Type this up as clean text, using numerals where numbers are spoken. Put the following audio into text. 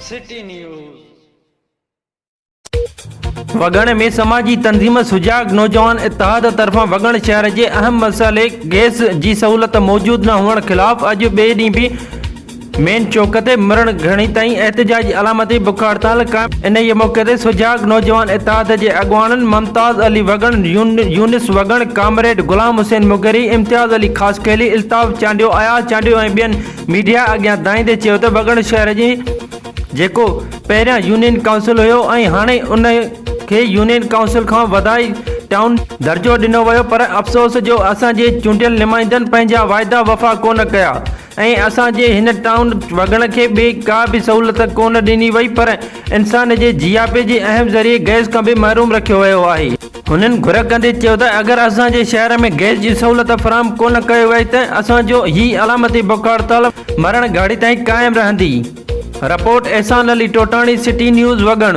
City news. वगण में समाजी तंजीम सुजाग नौजवान इत्तेहाद तरफा वगण शहर के अहम मसले गैस की सहूलत मौजूद न होने खिलाफ अज बे डी भी मेन चौक ते मरण घणी ताईं एहतजाजी अलामती बुख हड़ताल कायम। इन मौके ते सुजाग नौजवान इत्तेहाद के अगवान मुमताज़ अली वगण, यूनिस वगण, कामरेड गुलाम हुसैन मुगरी, इम्तियाज़ अली खासखेली, इल्ताफ़ चांडियो, अयाज़ चांडियो ऐं ॿियनि मीडिया अॻियां दाईंदे चयो त वगण शहर जी जेको पहिरियां यूनियन काउंसिल हुयो ऐं हाणे उन खे यूनियन काउंसिल खां वधाई टाउन दर्जो ॾिनो वियो, पर अफ़सोस जो असांजे चूंडियल नुमाइंदनि पंहिंजा वाइदा वफ़ा कोन कया ऐं असांजे हिन टाउन वगण खे ॿी का बि सहूलियत कोन ॾिनी वई, पर इंसान जे जियापे जे अहम ज़रिए गैस खां बि महरूम रखियो वियो आहे। हुननि घुर कंदे चयो त अगरि असांजे शहर में गैस जी सहूलियत फराहम कोन कयो वई त असांजो ही अलामती बुख हड़ताल मरण घड़ी ताईं क़ाइमु रहंदी। रिपोर्ट एहसान अली टोटाणी, सिटी न्यूज़ वगण।